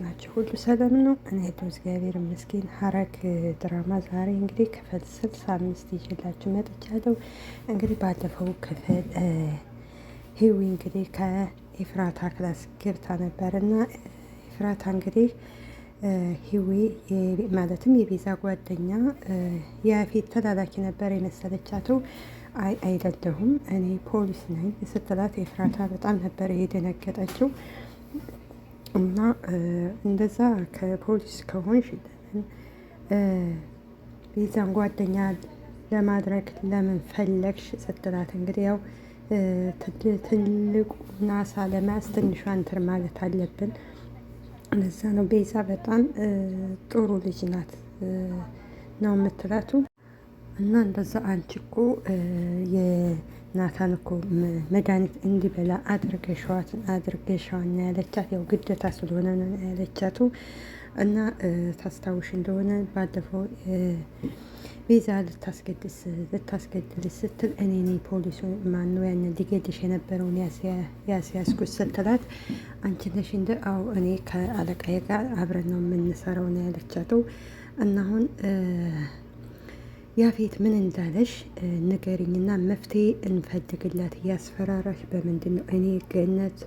ናቸው? ሁሉ ሰላም ነው? እኔ ያለው እግዚአብሔር ይመስገን። ሐረግ ድራማ ዛሬ እንግዲህ ክፍል 65 ይዤላችሁ መጥቻለሁ። እንግዲህ ባለፈው ክፍል ሂዊ እንግዲህ ከኤፍራታ ክላስ ገብታ ነበር እና ኤፍራታ እንግዲህ ሂዊ ማለትም የቤዛ ጓደኛ የፊት ተላላኪ ነበር የመሰለቻቸው። አይደለሁም እኔ ፖሊስ ነኝ ስትላት ኤፍራታ በጣም ነበር የደነገጠችው። እና እንደዛ ከፖሊስ ከሆንሽ ለምን ቤዛን ጓደኛ ለማድረግ ለምን ፈለግሽ ስትላት እንግዲህ ያው ትልቁ ናሳ ለመያዝ ትንሿ እንትን ማለት አለብን። ለዛ ነው ቤዛ በጣም ጥሩ ልጅ ናት ነው የምትላቱ። እና እንደዛ አንቺ እኮ የናታን እኮ መድኃኒት እንዲበላ አድርገሻዋን ያለቻት፣ ያው ግዴታ ስለሆነ ያለቻቱ። እና ታስታውሽ እንደሆነ ባለፈው ቤዛ ልታስገድል ስትል እኔ ፖሊሱ ማነው ያን ሊገድሽ የነበረውን ያስያዝኩት ስትላት፣ አንቺ ነሽ እንደ አዎ እኔ ከአለቃዬ ጋር አብረን ነው የምንሰራው ነው ያለቻተው። እና አሁን ያፌት ምን እንዳለሽ ንገሪኝና መፍትሄ እንፈልግላት። እያስፈራራሽ በምንድን ነው? እኔ ገነት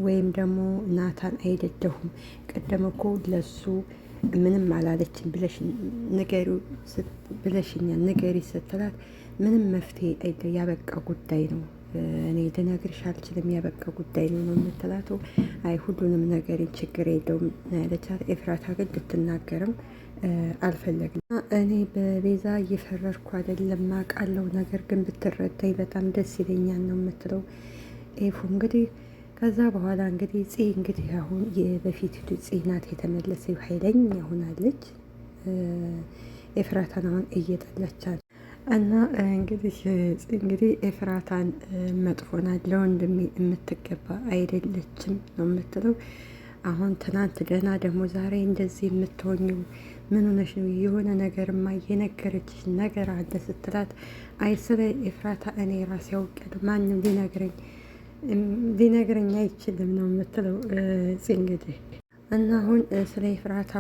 ወይም ደግሞ ናታን አይደለሁም። ቀደም እኮ ለሱ ምንም አላለችን ብለሽኛል ንገሪ ስትላት፣ ምንም መፍትሄ ያበቃ ጉዳይ ነው፣ እኔ ልነግርሽ አልችልም፣ ያበቃ ጉዳይ ነው ነው የምትላተው። አይ ሁሉንም ነገርን ችግር የለውም ያለቻት። ኤፍራታ ግን ልትናገርም አልፈለግም። እኔ በቤዛ እየፈረርኩ አይደለም አውቃለሁ፣ ነገር ግን ብትረዳኝ በጣም ደስ ይለኛል ነው የምትለው ኤፉ። እንግዲህ ከዛ በኋላ እንግዲህ ጽ እንግዲህ አሁን የበፊቱ ጽ ናት የተመለሰው፣ ኃይለኛ ሆናለች። ኤፍራታን አሁን እየጠላቻት እና እንግዲህ ኤፍራታን መጥፎ ናት፣ ለወንድሜ የምትገባ አይደለችም ነው የምትለው። አሁን ትናንት ገና ደግሞ ዛሬ እንደዚህ የምትሆኙ ምን ሆነሽ ነው? የሆነ ነገርማ የነገረችሽ ነገር አለ ስትላት፣ አይ ስለ ኤፍራታ እኔ ራሴ ያውቃለሁ፣ ማንም ሊነግረኝ አይችልም ነው የምትለው እንግዲህ። እና አሁን ስለ ኤፍራታ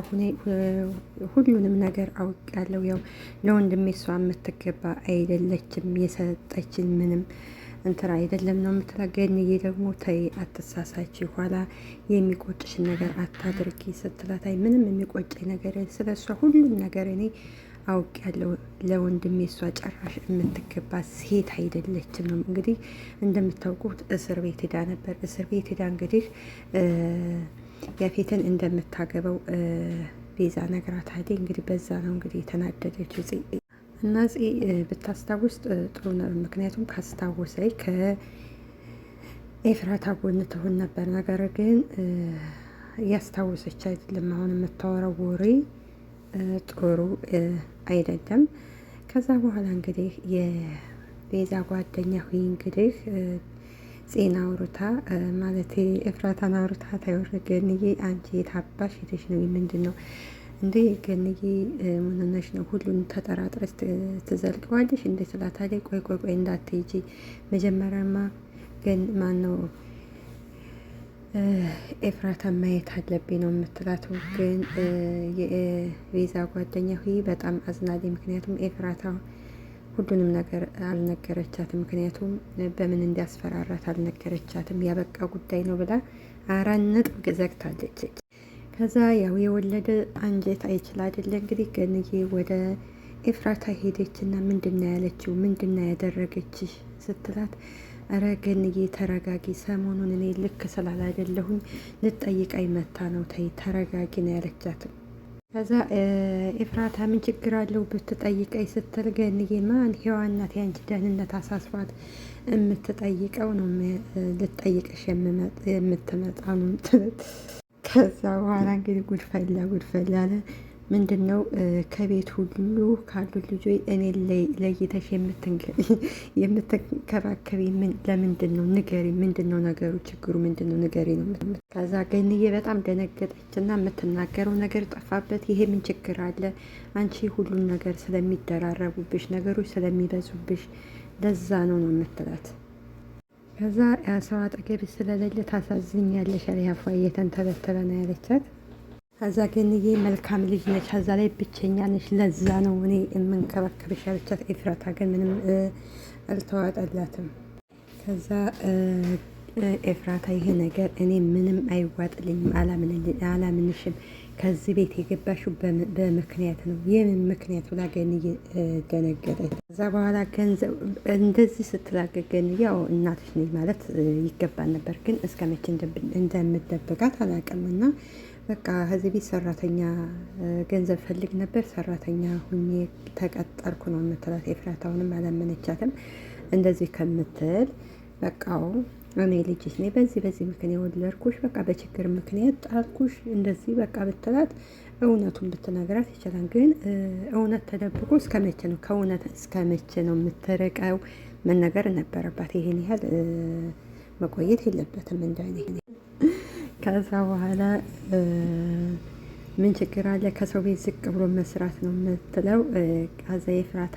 ሁሉንም ነገር አውቃለሁ፣ ያው ለወንድሜ እሷ የምትገባ አይደለችም፣ የሰጠችን ምንም እንትን አይደለም ነው የምትላ። ገንዬ ደግሞ ተይ አትሳሳች፣ ኋላ የሚቆጭሽን ነገር አታድርጊ ስትላት፣ አይ ምንም የሚቆጨኝ ነገር ስለ እሷ ሁሉም ነገር እኔ አውቄያለሁ፣ ለወንድሜ እሷ ጨራሽ የምትገባ ሴት አይደለችም ነው። እንግዲህ እንደምታውቁት እስር ቤት ሄዳ ነበር። እስር ቤት ሄዳ እንግዲህ ያፌትን እንደምታገበው ቤዛ ነግራታለች። እንግዲህ በዛ ነው እንግዲህ የተናደደችው እና ብታስታውስ ጥሩ ነው። ምክንያቱም ካስታወሰኝ ከኤፍራታ ጎን ትሆን ነበር። ነገር ግን እያስታወሰች አይደለም። አሁን የምታወራው ወሬ ጥሩ አይደለም። ከዛ በኋላ እንግዲህ የቤዛ ጓደኛ ሆይ እንግዲህ ጤና አውርታ ማለት ኤፍራታን አውርታ ታይወርገንዬ አንቺ የታባሽ ሄደሽ ነው? ምንድን ነው እንዴ ገንዬ ምንነሽ ነው? ሁሉን ተጠራጥረሽ ትዘልቀዋለሽ እንዴ ትላታለች። ቆይ እንዳትሄጂ መጀመሪያማ ግን ማን ነው ኤፍራታ ማየት አለብኝ ነው የምትላት። ግን የቤዛ ጓደኛ ሆይ በጣም አዝናለች። ምክንያቱም ኤፍራታ ሁሉንም ነገር አልነገረቻትም። ምክንያቱም በምን እንዲያስፈራራት አልነገረቻትም። ያበቃ ጉዳይ ነው ብላ 4 ነጥብ ዘግታለች። ከዛ ያው የወለደ አንጀት አይችል አይደለ እንግዲህ ገንዬ ወደ ኤፍራታ ሄደችና ምንድነው ያለችው? ምንድነው ያደረገችሽ ስትላት፣ አረ ገንዬ ተረጋጊ፣ ሰሞኑን እኔ ልክ ስላላደለሁኝ ልጠይቃይ መታ ነው፣ ተይ ተረጋጊ ነው ያለቻትም። ከዛ ኤፍራታ ምን ችግር አለው ብትጠይቀኝ ስትል፣ ገንዬ ማን ሔዋን ናት ያንቺ ደህንነት አሳስቧት የምትጠይቀው ነው ልትጠይቅሽ የምትመጣ ነው። ከዛ በኋላ እንግዲህ ጉድፈላ አለ። ምንድን ነው ከቤት ሁሉ ካሉ ልጆች እኔ ለይተሽ የምትንከባከቢ ለምንድን ነው ንገሪ፣ ምንድን ነው ነገሩ፣ ችግሩ ምንድን ነው ንገሪ ነው። ከዛ ገንዬ በጣም ደነገጠችና የምትናገረው ነገር ጠፋበት። ይሄ ምን ችግር አለ አንቺ ሁሉን ነገር ስለሚደራረቡብሽ ነገሮች ስለሚበዙብሽ ለዛ ነው የምትላት። ከዛ ሰው አጠገብ ስለሌለ ታሳዝኛለሽ፣ ያፏ እየተንተበተበ ነው ያለቻት። ከዛ ገንዬ መልካም ልጅ ነች፣ ከዛ ላይ ብቸኛ ነች፣ ለዛ ነው እኔ የምንከባከብሽ ያለቻት። ኤፍራታ ግን ምንም አልተዋጠላትም። ከዛ ኤፍራታ ይሄ ነገር እኔ ምንም አይዋጥልኝም፣ አላምንሽም፣ ከዚህ ቤት የገባሽው በምክንያት ነው። የምን ምክንያት ብላ ገንዬ ደነገጠች። ከዛ በኋላ ገንዘብ እንደዚህ ስትላገግ ገንዬ ያው እናትሽ ነኝ ማለት ይገባል ነበር፣ ግን እስከ መቼ እንደምደብቃት አላውቅም። እና በቃ ከዚህ ቤት ሰራተኛ ገንዘብ ፈልግ ነበር፣ ሰራተኛ ሁኜ ተቀጠርኩ ነው የምትላት። ኤፍራታውንም አላመነቻትም። እንደዚህ ከምትል በቃው እኔ ልጅሽ ነኝ፣ በዚህ ምክንያት የወለድኩሽ፣ በቃ በችግር ምክንያት ጣልኩሽ፣ እንደዚህ በቃ ብትላት እውነቱን ብትነግራት ይችላል። ግን እውነት ተደብቆ እስከ መቼ ነው? ከእውነት እስከ መቼ ነው የምትርቀው? መነገር ነበረባት። ይሄን ያህል መቆየት የለበትም እንደኔ። ከዛ በኋላ ምን ችግር አለ? ከሰው ቤት ዝቅ ብሎ መስራት ነው የምትለው። ከዛ ኤፍራታ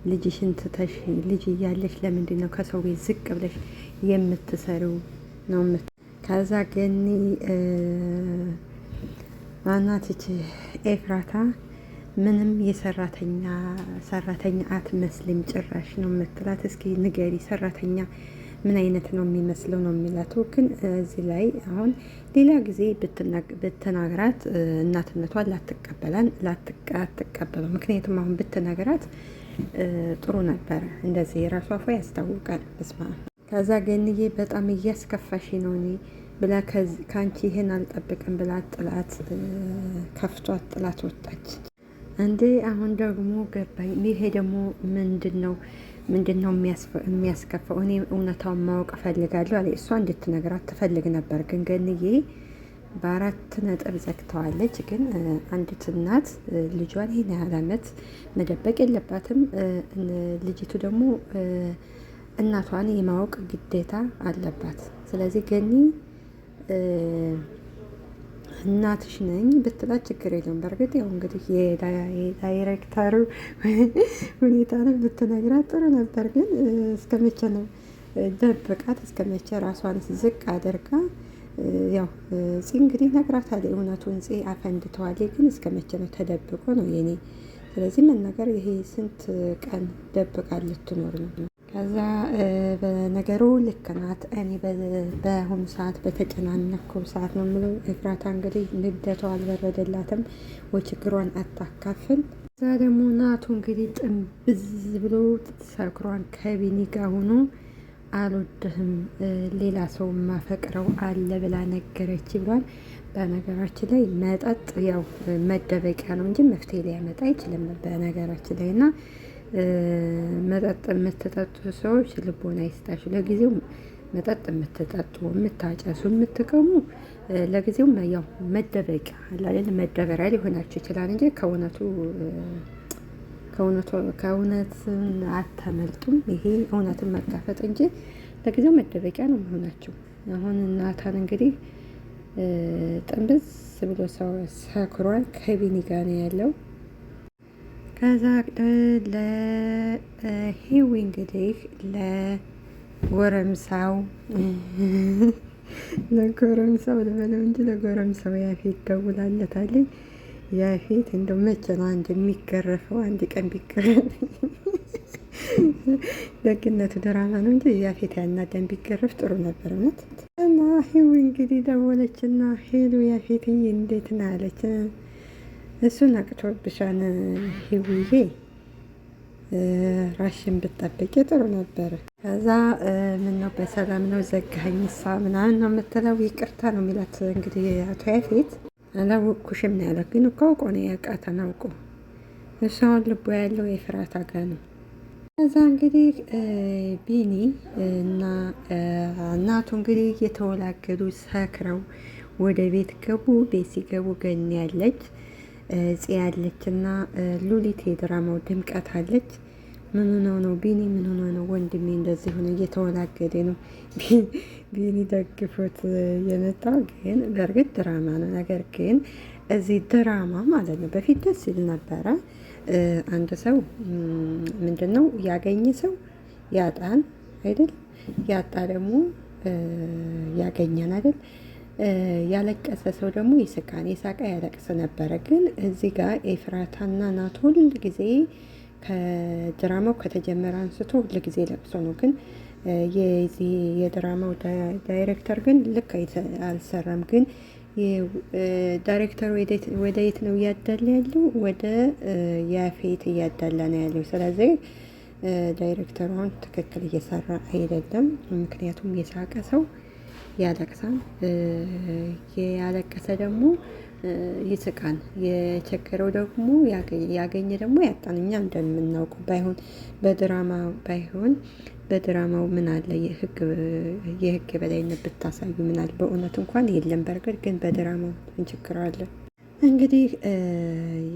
ልጅሽን ትተሽ ልጅ እያለሽ ለምንድን ነው ከሰው ቤት ዝቅ ብለሽ የምትሰሪው ነው? ከዛ ገኒ አናትች ኤፍራታ ምንም ሰራተኛ አትመስልም ጭራሽ ነው የምትላት። እስኪ ንገሪ ሰራተኛ ምን አይነት ነው የሚመስለው ነው የሚላቱ። ግን እዚህ ላይ አሁን ሌላ ጊዜ ብትናግራት እናትነቷን ላትቀበለው። ምክንያቱም አሁን ብትናግራት ጥሩ ነበረ። እንደዚህ የራሷ አፏ ያስታውቃል። በስማ ከዛ ገንዬ በጣም እያስከፋሽ ነው እኔ ብላ ከአንቺ ይሄን አልጠብቅም ብላ ጥላት ከፍቷት ጥላት ወጣች። እንዴ አሁን ደግሞ ገባኝ። ይሄ ደግሞ ምንድን ነው የሚያስከፋው? እኔ እውነታውን ማወቅ እፈልጋለሁ አለ። እሷ እንድትነግራት ትፈልግ ነበር፣ ግን ገንዬ በ4 ነጥብ ዘግተዋለች። ግን አንዲት እናት ልጇን ይህን ያህል ዓመት መደበቅ የለባትም። ልጅቱ ደግሞ እናቷን የማወቅ ግዴታ አለባት። ስለዚህ ገኒ እናትሽ ነኝ ብትላት ችግር የለውም። በእርግጥ ያው እንግዲህ የዳይሬክተሩ ሁኔታ ነው ብትነግራት ጥሩ ነበር። ግን እስከ መቼ ነው ደብቃት? እስከ መቼ ራሷን ዝቅ አድርጋ? ያው ፂ እንግዲህ ነግራታለች እውነቱን። ፂ አፈንድተዋለች። ግን እስከ መቼ ነው ተደብቆ ነው የኔ? ስለዚህ መናገር ይሄ ስንት ቀን ደብቃ ልትኖር ነው? ከዛ በነገሩ ልክ ናት። እኔ በአሁኑ ሰዓት በተጨናነኩ ሰዓት ነው የምለው። ኤፍራታ እንግዲህ ንደቷ አልበረደላትም ወይ ችግሯን አታካፍል። እዛ ደግሞ ናቱ እንግዲህ ጥንብዝ ብሎ ሰክሯን ከቢኒ ጋር ሆኖ አልወድህም ሌላ ሰው ማፈቅረው አለ ብላ ነገረች ብሏል። በነገራችን ላይ መጠጥ ያው መደበቂያ ነው እንጂ መፍትሄ ሊያመጣ አይችልም። በነገራችን ላይ እና መጠጥ የምትጠጡ ሰዎች ልቦና ይስጣችሁ። ለጊዜው መጠጥ የምትጠጡ፣ የምታጨሱ፣ የምትቀሙ ለጊዜው ያው መደበቂያ አላለን መደበሪያ ሊሆናችሁ ይችላል እንጂ ከእውነት አታመልጡም። ይሄ እውነትን መጋፈጥ እንጂ ለጊዜው መደበቂያ ነው የሚሆናችሁ። አሁን ናታን እንግዲህ ጥንብዝ ብሎ ሰው ሰክሯል። ከቢኒ ጋር ነው ያለው። ከዛ ለሂዊ እንግዲህ ለጎረምሳው ልበለው እንጂ ለጎረምሳው ያፌት ደውላለታለች። ያፌት እንደው መቼ ነው አንድ የሚገረፈው? አንድ ቀን ቢገረፍ ደግነቱ ድራማ ነው እንጂ ያፌት ያናደን ቢገረፍ ጥሩ ነበር እውነት። እና ሂዊ እንግዲህ ደወለችና ሄሎ ያፌትዬ እንዴት ነው አለች። እሱ ነቅቶብሻን ሂዊዬ ራሽን ብትጠብቂ ጥሩ ነበር። ከዛ ምን ነው በሰላም ነው ዘጋኸኝ ሳ ምናምን ነው የምትለው። ይቅርታ ነው የሚላት እንግዲህ አቶ ያፌት። አላወቅኩሽም ነው ያለው። ግን እኮ አውቆ ነው ያውቃታል አውቆ። እሱ አሁን ልቦ ያለው ኤፍራታ ጋር ነው። ከዛ እንግዲህ ቢኒ እና እናቱ እንግዲህ እየተወላገዱ ሰክረው ወደ ቤት ገቡ። ቤት ሲገቡ ገኒ ያለች ጽ ያለች እና ሉሊት የድራማው ድምቀት አለች። ምን ሆነው ነው ቢኒ? ምን ሆነው ነው ወንድሜ እንደዚህ ሆነ? እየተወላገደ ነው ቢኒ ደግፎት የመጣው። ግን በእርግጥ ድራማ ነው። ነገር ግን እዚህ ድራማ ማለት ነው በፊት ደስ ይል ነበረ። አንድ ሰው ምንድን ነው ያገኘ ሰው ያጣን አይደል? ያጣ ደግሞ ያገኘን አይደል? ያለቀሰ ሰው ደግሞ ይስቃል፣ የሳቀ ያለቅስ ነበረ። ግን እዚህ ጋር ኤፍራታና ናቱ ሁል ጊዜ ከድራማው ከተጀመረ አንስቶ ሁል ጊዜ ለቅሶ ነው። ግን የዚህ የድራማው ዳይሬክተር ግን ልክ አልሰራም። ግን ዳይሬክተር ወደ የት ነው እያዳለ ያለው? ወደ ያፌት እያዳላ ነው ያለው። ስለዚህ ዳይሬክተሩ አሁን ትክክል እየሰራ አይደለም። ምክንያቱም የሳቀ ሰው ያለቅሳል፣ ያለቀሰ ደግሞ ይስቃል፣ የቸገረው ደግሞ ያገኘ ደግሞ ያጣን። እኛ እንደምናውቀው ባይሆን በድራማው ምን አለ የህግ የበላይነት ብታሳዩ ምን አለ። በእውነት እንኳን የለም። በርግጥ ግን በድራማው ችግር አለ። እንግዲህ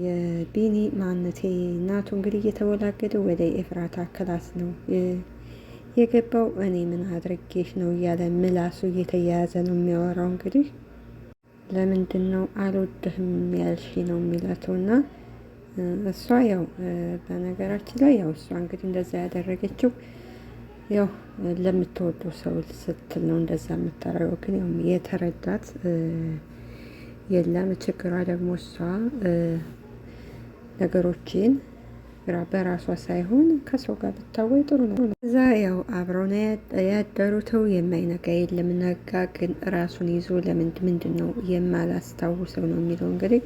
የቢኒ ማንቴ እናቱ እንግዲህ እየተወላገደ ወደ ኤፍራታ ክላስ ነው የገባው። እኔ ምን አድርጌሽ ነው እያለ ምላሱ እየተያያዘ ነው የሚያወራው። እንግዲህ ለምንድን ነው አልወድህም ያልሽ ነው የሚላተው። እና እሷ ያው በነገራችን ላይ ያው እሷ እንግዲህ እንደዛ ያደረገችው ያው ለምትወደው ሰው ስትል ነው እንደዛ የምታደርገው። ግን ያው የተረዳት የለም። ችግሯ ደግሞ እሷ ነገሮችን በራሷ ሳይሆን ከሰው ጋር ብታወይ ጥሩ ነው። እዛ ያው አብረው ነው ያደሩተው። የማይነጋ የለም ነጋ። ግን ራሱን ይዞ ምንድን ነው የማላስታውሰው ነው የሚለው። እንግዲህ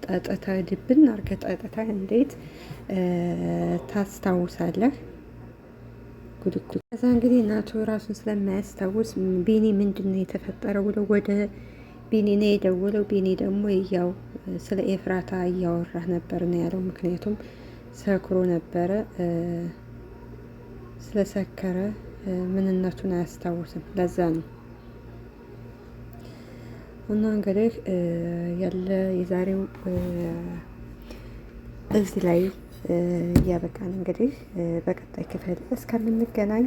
ጠጥታ ድብን አርገ ጠጥታ እንዴት ታስታውሳለህ? ጉድኩ። ከዛ እንግዲህ እናቱ ራሱን ስለማያስታውስ ቢኒ ምንድን ነው የተፈጠረው ብሎ ወደ ቢኒ ነው የደወለው። ቢኒ ደግሞ ያው ስለ ኤፍራታ እያወራ ነበር ነው ያለው። ምክንያቱም ሰክሮ ነበረ። ስለሰከረ ምንነቱን አያስታውስም። ለዛ ነው። እና እንግዲህ ያለ የዛሬው እዚህ ላይ እያበቃን እንግዲህ በቀጣይ ክፍል እስከምንገናኝ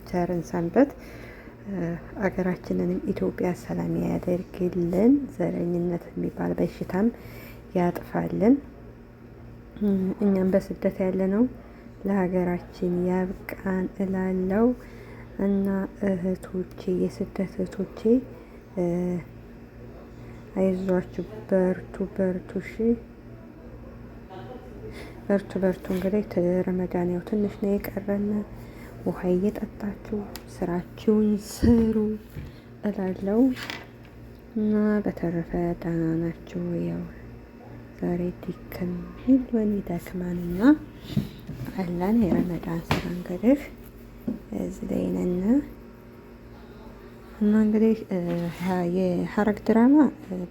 ቸርን ሰንበት። አገራችንንም ኢትዮጵያ ሰላም ያደርግልን። ዘረኝነት የሚባል በሽታም ያጥፋልን። እኛም በስደት ያለ ነው ለሀገራችን ያብቃን እላለው። እና እህቶቼ፣ የስደት እህቶቼ አይዟችሁ፣ በርቱ። እሺ በርቱ። እንግዲህ ረመዳን ያው ትንሽ ነው የቀረን። ውሃ እየጠጣችሁ ስራችሁን ስሩ እላለው። እና በተረፈ ደህና ናችሁ? ያው ዛሬ ዲክም ይልወን ይደክማንና አላን የረመዳን ስራ እንግዲህ እዚህ ላይ ነን። እና እንግዲህ የሀረግ ድራማ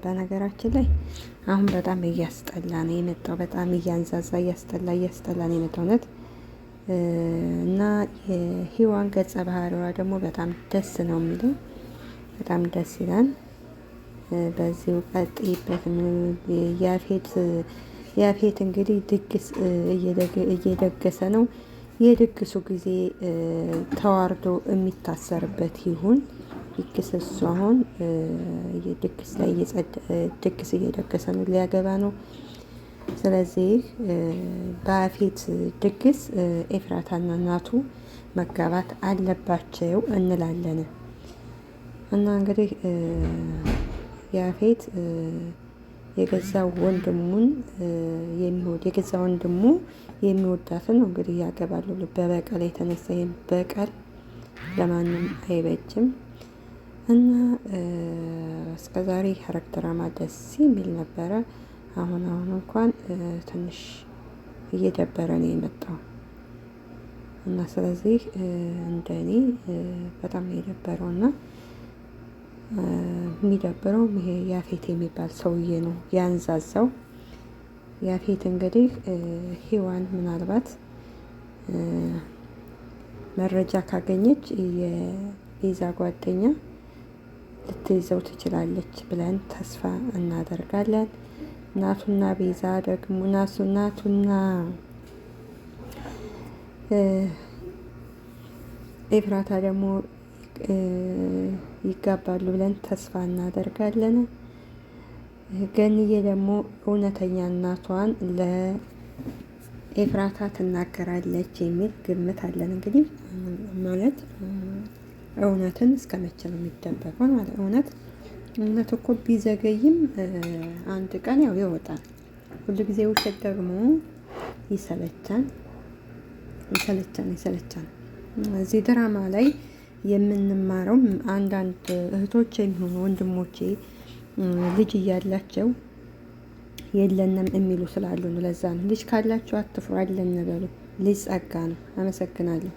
በነገራችን ላይ አሁን በጣም እያስጠላ ነው የመጣው። በጣም እያንዛዛ እያስጠላ ነው የመጣው እውነት። እና የሂዋን ገጸ ባህሪዋ ደግሞ በጣም ደስ ነው የሚለው። በጣም ደስ ይላል። በዚሁ ቀጥይበት። ያፌት እንግዲህ ድግስ እየደገሰ ነው። የድግሱ ጊዜ ተዋርዶ የሚታሰርበት ይሁን ድግስ። እሱ አሁን ድግስ እየደገሰ ነው፣ ሊያገባ ነው። ስለዚህ በያፌት ድግስ ኤፍራታና እናቱ መጋባት አለባቸው እንላለን። እና እንግዲህ ያፌት የገዛ ወንድሙ የሚወዳትን ነው እንግዲህ ያገባሉ። በበቀል የተነሳ በቀል ለማንም አይበጅም። እና እስከዛሬ ሀረግ ድራማ ደስ የሚል ነበረ። አሁን እንኳን ትንሽ እየደበረ ነው የመጣው። እና ስለዚህ እንደኔ በጣም ነው የደበረው። እና የሚደብረው ይሄ ያፌት የሚባል ሰውዬ ነው ያንዛዛው። ያፌት እንግዲህ ሂዋን ምናልባት መረጃ ካገኘች የቤዛ ጓደኛ ልትይዘው ትችላለች ብለን ተስፋ እናደርጋለን። ናቱና ቤዛ ደግሞ ናቱና ኤፍራታ ደግሞ ይጋባሉ ብለን ተስፋ እናደርጋለን። ገንዬ ደግሞ እውነተኛ እናቷን ለኤፍራታ ትናገራለች የሚል ግምት አለን። እንግዲህ ማለት እውነትን እስከ መቼ ነው የሚደበቀው? ማለት እውነት እውነት እኮ ቢዘገይም አንድ ቀን ያው ይወጣል። ሁሉ ጊዜ ውሸት ደግሞ ይሰለቻል። እዚህ ድራማ ላይ የምንማረው አንዳንድ እህቶች የሚሆኑ ወንድሞቼ ልጅ እያላቸው የለንም የሚሉ ስላሉ ነው። ለዛ ነው ልጅ ካላቸው አትፍሩ፣ አለን በሉ። ልጅ ጸጋ ነው። አመሰግናለሁ።